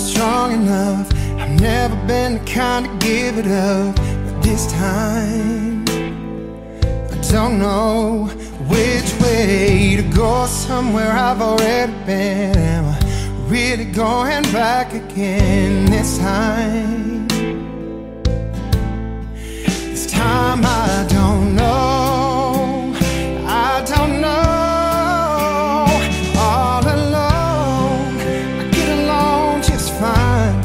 strong enough. I've never been the kind to give it up, but this time I don't know which way to go. Somewhere I've already been. Am I really going back again this time? This time I don't know. I don't know. All alone, I get along just fine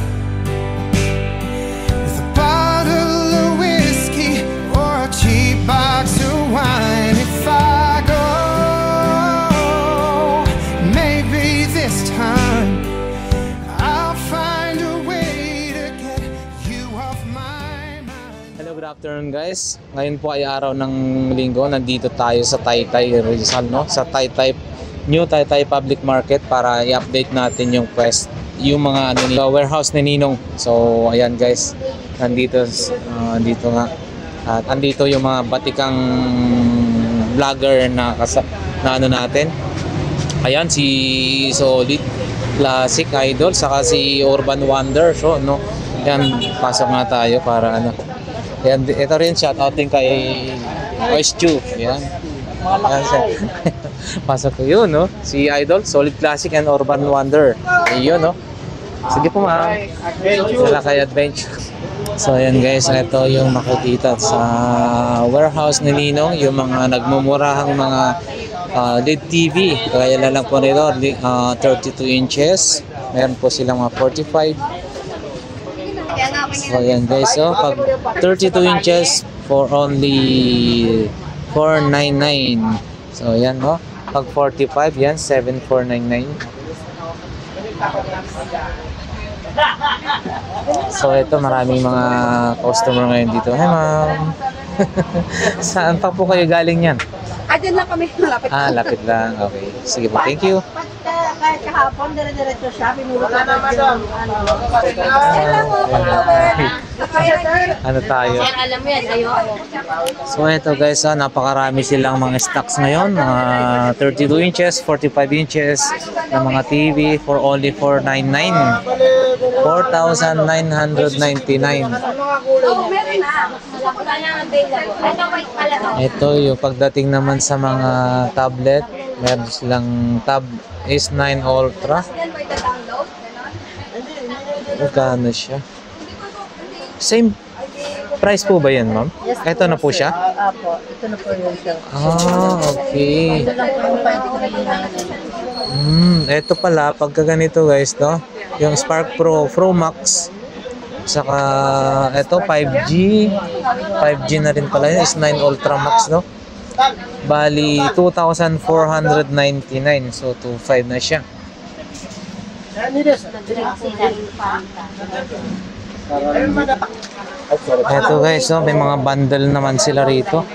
with a bottle of whiskey or a cheap box of wine. If I go, maybe this time I'll find a way to get you off my mind. Hello, good afternoon guys. Ngayon po ay araw ng linggo. Nandito tayo sa Taytay Rizal, no? Sa New Taytay Public Market para i-update natin yung mga warehouse ni Ninong. So ayan guys, dito nga at andito yung mga batikang vlogger na ano natin. Ayan si Solid Classic Idol saka si Urban Wonder. So no, yan, pasok nga tayo para ano. Yan, ito rin shoutouting kay Oistu. Yan. Pasok ko yun, no? Si Idol, Solid Classic and Urban Wonder. Ayun, no? Sige po, ma'am. Sala kay Adventure. So, ayan guys, ito yung makikita sa warehouse ni Ninong. Yung mga nagmumurahang mga LED TV. Kaya lang po nito, 32 inches. Meron po silang mga 45. So, ayan guys, so pag 32 inches for only 499. So, ayan, no? Pag 45, yan, 7,499. So, ito, maraming mga customer ngayon dito. Hi, ma'am. Saan pa po kayo galing yan? Diyan lang kami, malapit. Lapit lang. Okay. Sige po, thank you. Kahit kahapon, dire-diretso siya, pinulot na ano tayo? Sir, alam mo yan, ayoko. So ito guys, napakarami silang mga stocks ngayon. 32 inches, 45 inches ng mga TV for only 499. 4,999. Ito yung pagdating naman sa mga tablet. Meron silang Tab S9 Ultra. Magkano siya? Same price po ba yan, ma'am? Yes, ito na po siya? Apo, ito na po yung siya. Okay. Ito lang po yung pwede ko na ito pala, pagka ganito guys, no? Yung Spark Pro Max. Saka, ito 5G. 5G na rin pala yun. S9 Ultra Max, no? Bali, 2,499. So, 2,500 na siya. Ito guys, no? May mga bundle naman sila rito.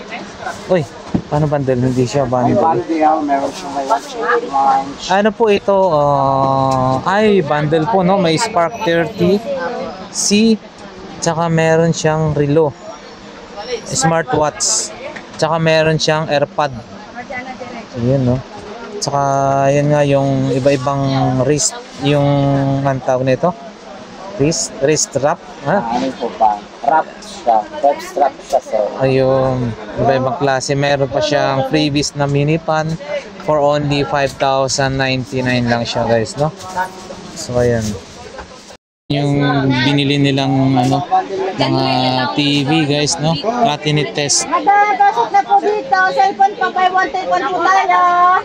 Uy, paano bundle? Hindi siya bundle. Ano po ito? Ay, bundle po, no? May Spark 30C. Tsaka meron siyang Relo. Smartwatch. Tsaka meron siyang AirPod. Ayan, no? Tsaka, yun nga, yung iba-ibang wrist, yung antawag nito. Wrist strap. Ha? Ano po ba? Wrap siya. Web strap siya, sir. Ayun, iba-ibang klase. Meron pa siyang freebies na mini pan for only 5,099 lang siya, guys, no? So, ayan. Yung binili nilang ano, mga TV guys, no? Cabinet test. Madagasuot na po dito. Cellphone pa by 1 take 1 po tayo.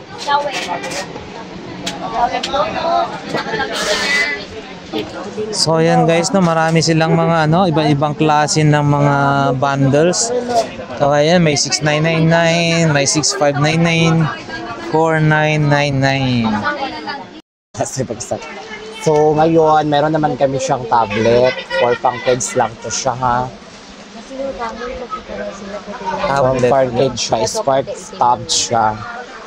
So ayan guys, no, marami silang mga ano, iba-ibang klase ng mga bundles. So ayan, may 6,999, may 6,599, 4,999. Kasi pag-start. So, ngayon, meron naman kami siyang tablet. For pang kids lang to siya, ha? Tablet. For kids siya. Smart tab siya.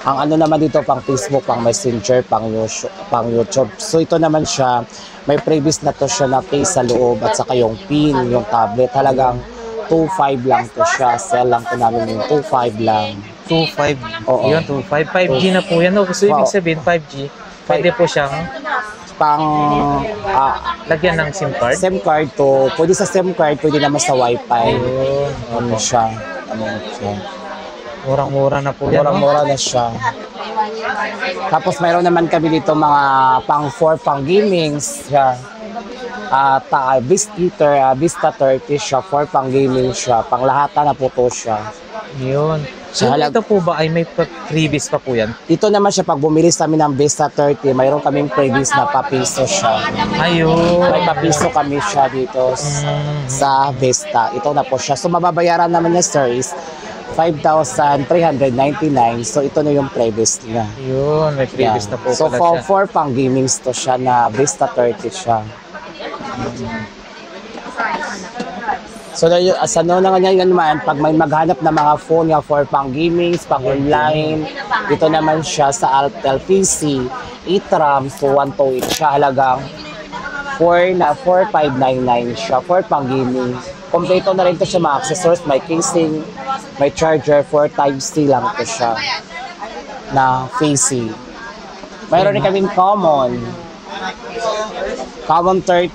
Ang ano naman dito, pang Facebook, pang Messenger, pang YouTube. So, ito naman siya. May previous na to siya na case sa loob at saka yung pin, yung tablet. Talagang 2.5 lang to siya. Sell lang to namin yung 2.5 lang. 2.5. Oo. Yun, 2.5. 5G na po yan. No? So, ibig sabihin, 5G. Pwede po siyang pang Lagyan ng SIM card? SIM card to. Pwede sa SIM card, pwede naman sa Wi-Fi. Ayun. Ano siya? Ano siya? Murang-mura na po yan. no? Murang-mura na siya. Tapos mayroon naman kami dito mga pang gaming siya. Vista 30 siya, for pang gaming siya. Pang lahatan na po to siya. Yun. Sa So, halag- ito po ba ay may freebies pa po yan? Dito naman siya, pag bumili kami ng Vista 30, mayroon kaming previous na papiso siya. Ayun. May papiso kami siya dito sa Vista. Ito na po siya. So mababayaran naman niya, sir, is 5,399. So ito na yung previous niya. Yun, may freebies na po So pala siya. for pang gamings to siya na Vista 30 siya. So sa na nga niya naman, pag may maghanap na mga phone nga for pang gamings, pang online, dito naman siya sa Altel PC, eTram, so 128 siya, halagang 4,599 siya for pang gaming. Kompleto na rin to siya mga accessories, may casing, may charger, 4 Type-C lang to siya na facing. Mayroon rin kaming common 30.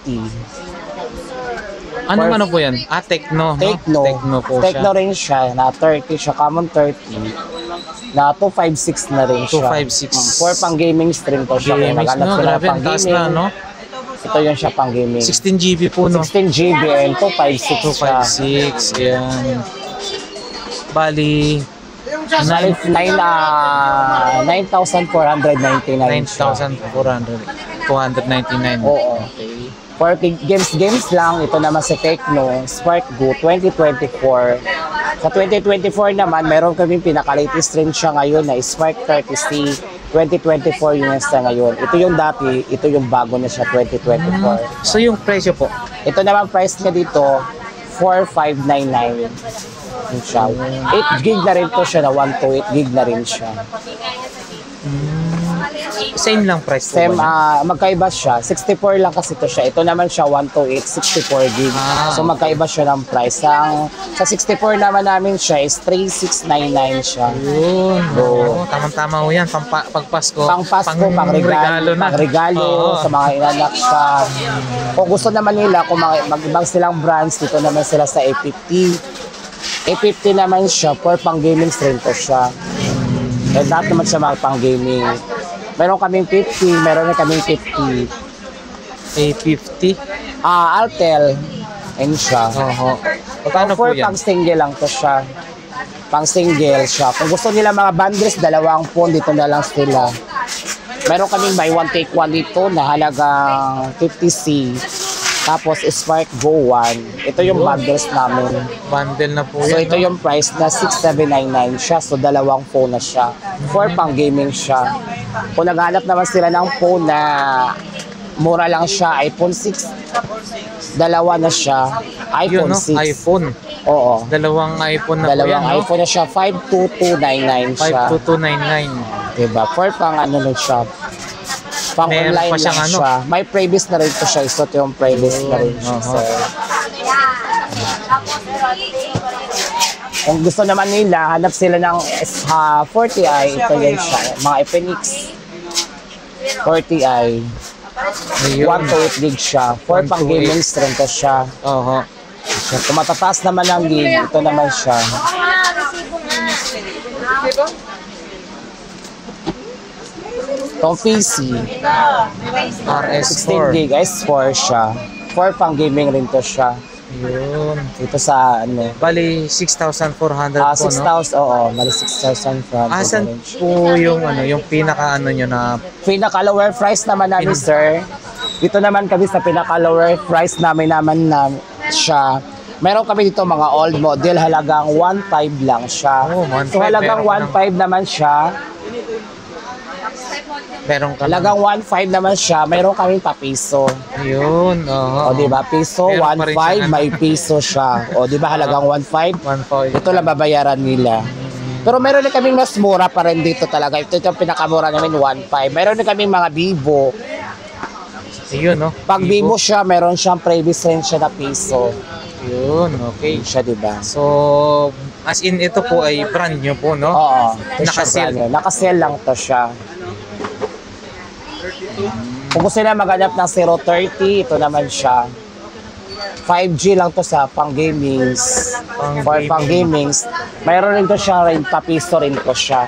Ano po yan? Tecno. Tecno. Tecno po Tecno siya. rin siya, na 30 siya, common 30. Na 256 na rin siya. 256. For pang gaming stream to siya. Kaya Gaming, maghanap no? sila Grabe, pang ang taas gaming. na, no? Ito yun siya pang gaming. 16 GB po, no? 16 GB and 256 siya. 256, yan. Bali, 9,499 siya. 9,299. Oo. For games lang, ito naman sa Tecno, Spark Go 2024. Sa 2024 naman, meron kaming pinaka-latest rin siya ngayon na Spark 30C 2024 yun sa ngayon. Ito yung dati, ito yung bago na siya 2024. So yung presyo po, Ito naman price niya dito, 4,599. Yun siya. 8 gig na rin to siya na 128 gig na rin siya. same lang price po Same, ba? magkaiba siya. 64 lang kasi to siya. Ito naman siya 128, 64 gig. So magkaiba siya ng price. Sa 64 naman namin siya is 3699 siya. Yun. Oo, tamang-tama ho yan. Pagpasko. Pang Pasko, pang regalo, na. pang regalo Oo. sa mga inanak siya. Kung gusto naman nila, kung mag-ibang silang brands, dito naman sila sa A50. A50 naman siya, for pang gaming stream to siya. And lahat naman siya mga pang gaming. Meron kaming 50, meron na kaming 50. A50. Altel, and siya. Oo. Magkano po For yan? pang single lang to siya. Pang single siya. Kung gusto nila mga bundles, dalawang phone, dito na lang sila. Meron kaming buy one take one dito na halagang 50C. Tapos Spark Go 1. Ito yung bundles namin. Bundle na po So yan. ito no? yung price na 6,799 siya. So dalawang phone na siya. For pang gaming siya. Kung naghanap naman sila ng phone na mura lang siya, iPhone 6. Dalawa na siya. Yun, iPhone no? 6. iPhone. Oo. Dalawang iPhone na Dalawang po yan, no? iPhone na siya. 52299 siya. 52299. Diba? For pang ano nun siya. Pang Meron online pa siyang lang ano? siya. May previous na rin to siya. Ito yung previous na rin siya. Oo. So, kung gusto naman nila, hanap sila ng 40i. Ito yan siya. Mga Infinix 40i. Ayun. 128 gig siya. For pang 128. gaming stream to siya. Oo. So, kung matataas naman ang gig, ito naman siya. Itong PC, 16 RS4. gig, S4 siya. For pang gaming rin to siya. Yun. Ito sa ano. Bali, 6,400 po, no? 6,000, oo, mali 6,400 Asan na rin siya. po yung ano, yung pinaka ano nyo na Pinaka-lower price naman namin, sir. Dito naman kami sa pinaka-lower price namin siya. Meron kami dito mga old model, halagang 1.5 lang siya. Oh, 1.5, So halagang meron ka 1.5 naman siya. meron ka Halagang 1.5 naman siya. Meron kaming pa-piso. Yun, oo. O di ba? Piso, Meron pa rin 1.5, siyang may piso siya. O di ba? Halagang 1.5. 1.5. Ito lang babayaran nila. Pero meron na kaming mas mura pa rin dito talaga. Ito yung pinakamura namin, 1.5. Meron na kaming mga Vivo. Yun, no? Pag Vivo siya, meron siyang previous rin siya na piso. Yun, okay. Siya, di ba? So, as in, ito po ay brand new po, no? Oo. Ito siya, Naka-sale. brand new. Naka-sale lang to siya. Kung gusto na maghanap ng 030, ito naman siya. 5G lang to sa pang-gamings. For pang-gamings. Mayroon rin to siya rin, papiso rin to siya.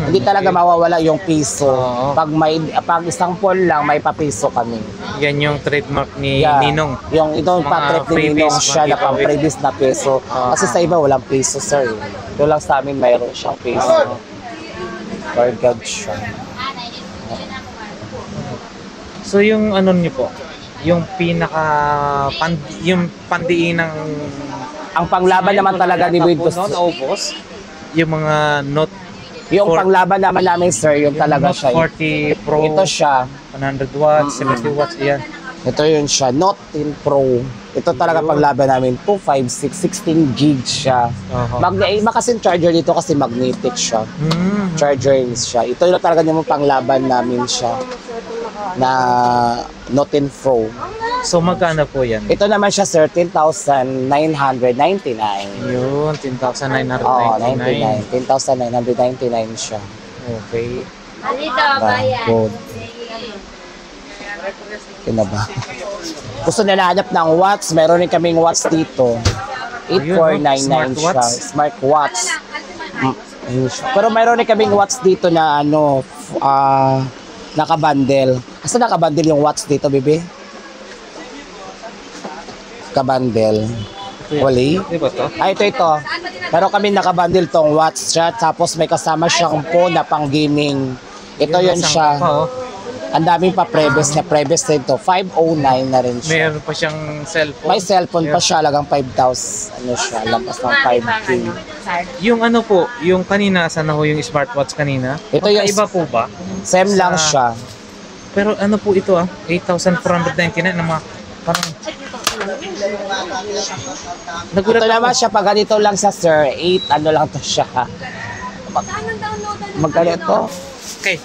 Hindi talaga mawawala yung piso. Oo. Pag isang phone lang, may papiso kami. Yan yung trademark ni Yeah. Ninong. Yung itong Mga pa-trip ni freebies, Ninong siya na mga pang-previous na peso. Kasi sa iba, walang peso, sir. Ito lang sa amin, mayroon siyang peso. For God siya. So yung ano niyo po, yung yung pandiin ng Ang panglaban naman talaga ni Boyd noon, naubos. Yung mga Note yung panglaban naman namin, sir, yung talaga Note siya. 40 Pro, Ito siya. 100 watts, 70 watts, yan. Ito yun siya. Note 10 Pro. Ito talaga panglaban namin. 256, 16 gig siya. Iba kasi charger dito kasi magnetic siya. Charger siya. Ito yung talaga naman panglaban namin siya. Na Note 10 Pro. So magkano po yan? Ito naman siya, sir, 10,999. Yun, 10,999. Oo, 99. 10,999 siya. Okay. Good. Yun na ba? Gusto nila hanap ng watts, meron rin kaming watts dito. 8499 siya. Smartwatch. Ayun siya. Pero meron rin kaming watts dito na ano, naka-bundle. Asa naka-bundle yung watts dito, bebe? Kabandel. Wali? Di ba to? Ito. Pero kami nakabundle tong watch siya. Tapos may kasama siyang phone na pang gaming. Ito yun siya. Ang daming pa previous din to. 509 na rin siya. Meron pa siyang cellphone. May cellphone pa siya. Lagang 5,000. Ano siya? Lampas ng 5K. Yung ano po, yung kanina, sana ho yung smartwatch kanina? Ito yung- Iba po ba? Same lang siya. Pero ano po ito 8,499 na mga parang... Ito naman siya. Pag ganito lang sa sir, 8 ano lang to siya. Magkalito. Okay.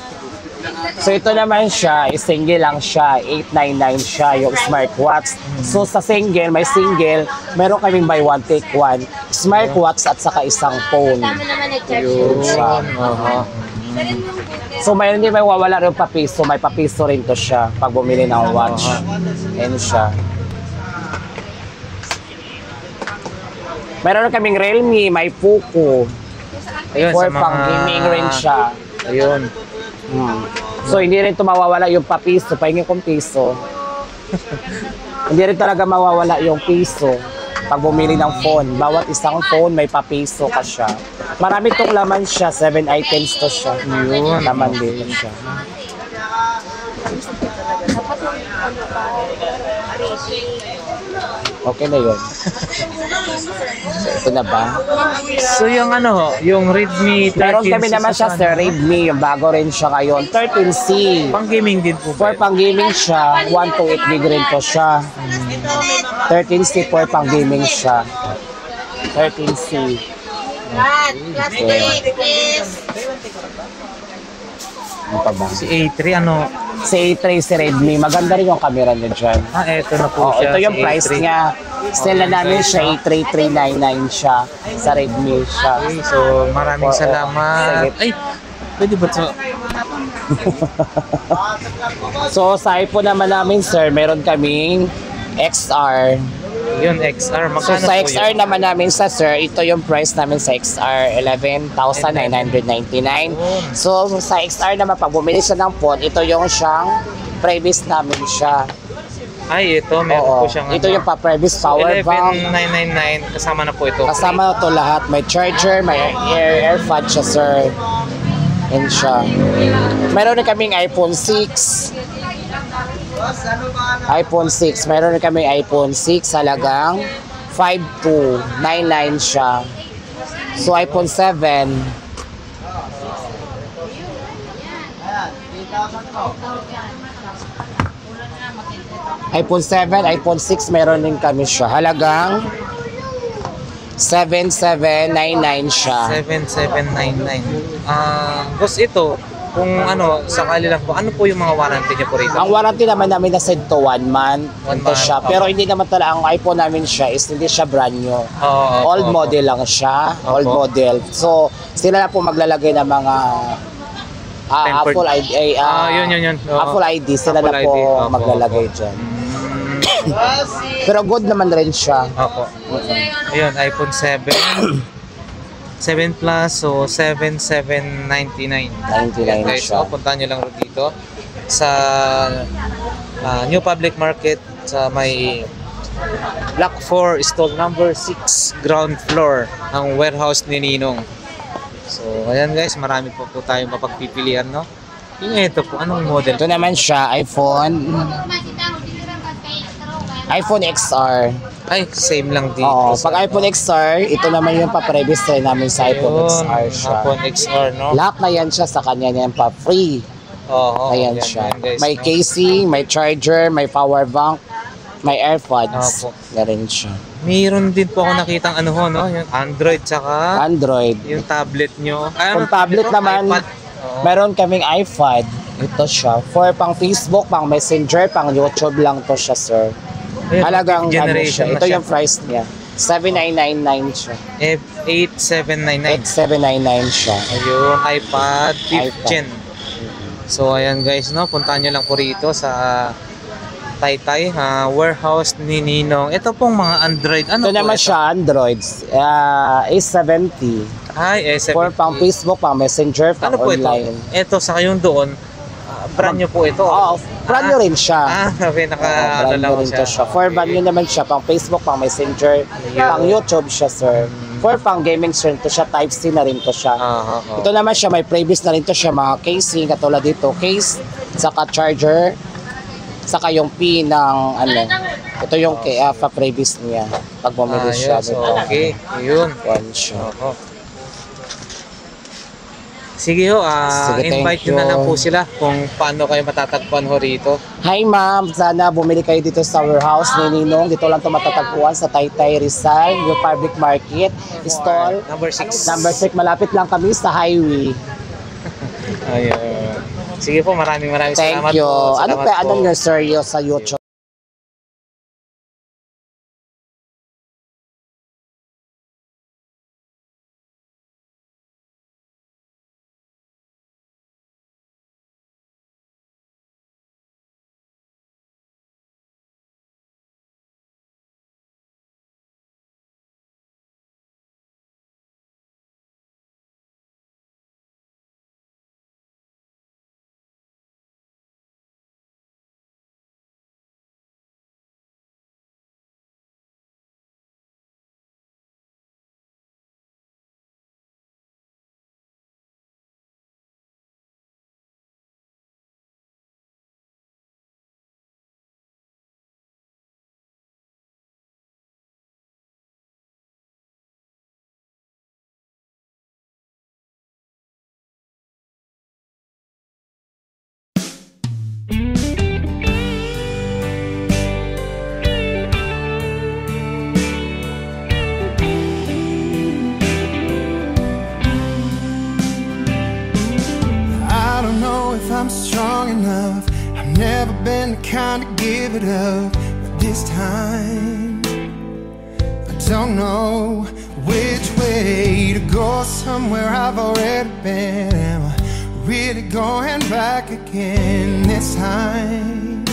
So ito naman siya, single lang siya, 899 siya yung smartwatch. So sa single, may single, meron kaming buy one take one, smartwatch at saka isang phone. Yun siya. So mayroon din may wawala rin papiso, may papiso rin to siya pag bumili ng watch. Ayan siya. Meron kaming Realme, may Poco. Ayun, For sa mga... pang gaming rin siya. Ayun. So hindi rin ito mawawala yung papiso, pahingin kong piso. Hindi rin talaga mawawala yung piso pag bumili ng phone. Bawat isang phone may papiso ka siya. Marami tong laman siya, 7 items to siya. Yun, laman din siya. Okay na yun. So, ito na ba? So yung ano, yung Redmi 13C. Meron kami naman siya sa Redmi, yung bago rin siya ngayon. 13C. Pang gaming din po For ba? pang gaming siya, 128 gig rin to siya. 13C for pang gaming siya. 13C. Ano pa ba? Si A3 ano? Si A3 si Redmi, maganda rin yung camera niya dyan. Eto na po Oh, siya. ito yung si price A3. niya. Sell na namin siya, A3399 siya. Sa Redmi siya. Okay, so maraming salamat. Ay, pwede ba ito? So sa iPhone naman namin, sir, meron kaming XR. Yun, XR. So Magkano sa po XR yun? naman namin sa sir, ito yung price namin sa XR, 11,999. So sa XR naman, pag bumili siya ng phone, ito yung siyang previous namin siya. Ay, ito. Meron po siyang Ito yung pa-previous power bank. 11,999. Kasama na po ito. Kasama na to lahat. May charger, may AirPod siya, sir. Yan siya. Meron na kaming iPhone 6. iPhone 6. Meron na kaming iPhone 6. Halagang 5299 siya. So iPhone 7. iPhone 7, iPhone 6, meron din kami siya. Halagang 7799 siya. 7799. Boss, ito, kung ano, sakali lang po, ano po yung mga warranty niya po rito? Ang warranty naman namin na said to 1 month. One Ito month, siya. okay. Pero hindi naman talaga, ang iPhone namin siya is hindi siya brand new. Oo, Old opo, model lang siya. Old Opo. model. So, sila na po maglalagay ng mga Tempered. Apple ID. Yun. Oo. Apple ID, sila Apple na ID, po opo, maglalagay opo. dyan. Pero good naman rin siya. Opo. Ayun, iPhone 7. 7 Plus, so 7,799. 99 Guys, siya. so, puntahan nyo lang rin dito sa New Public Market sa may Block 4, stall number 6, ground floor, ang warehouse ni Ninong. So, ayan guys, marami po tayong mapagpipilian, no? Yung ito po, anong model? Ito naman siya, iPhone XR. Ay, same lang dito. Oo, pag iPhone XR, ito naman yung pa-previous try namin sa iPhone XR siya. iPhone XR, no? Lahat na yan siya sa kanya yan pa free. Oo, Ayan yan, siya. yan, guys, May no? casing, may charger, may power bank, may AirPods. Opo. Na rin siya. Mayroon din po ako nakitang ano ho, no? Yung Android tsaka Android. yung tablet nyo. Ay, Kung tablet ito, naman, iPad. Oo. meron kaming iPad. Ito siya. For pang Facebook, pang Messenger, pang YouTube lang to siya, sir. Ayun, Halagang ano generation siya. na Ito siya. yung price niya. 7,999 siya. F8799. 8799 siya. Ayun, iPad 5th iPad. gen. So ayan guys, no, puntahan nyo lang po rito sa Taytay, warehouse ni Ninong. Ito pong mga Android. Ano Ito po naman ito? siya, Android. A70. Ay, S70. For pang Facebook, pang Messenger, pang Ano po ito? online. Ito, sa kayong doon, brand nyo po ito. Oo, brand new rin siya. Sabi, Brand ano lang new rin to siya. For brand new naman siya, pang Facebook, pang Messenger, pang YouTube siya, sir. For pang gaming rin to siya, Type-C na rin to siya. Ito naman siya, may previous na rin to siya, mga casing, katulad dito, case, saka charger, saka yung pin ng ano. Ito yung pa-previous niya, pag bumili siya so, nito. okay, yun. One siya. Oo. Sige ho, Sige, invite thank nyo na you. lang po sila kung paano kayo matatagpuan ho rito. Hi ma'am, sana bumili kayo dito sa warehouse ni Ninong. Dito lang ito matatagpuan sa Taytay Rizal, yung public market, stall. Number 6. Number 6, malapit lang kami sa highway. Ayun. Sige po, maraming Thank salamat you. po. Ano Salamat pa, po. anong your seryo sa YouTube? I don't know if I'm strong enough. I've never been the kind to give it up. But this time, I don't know which way to go. Somewhere I've already been. Am I really going back again this time?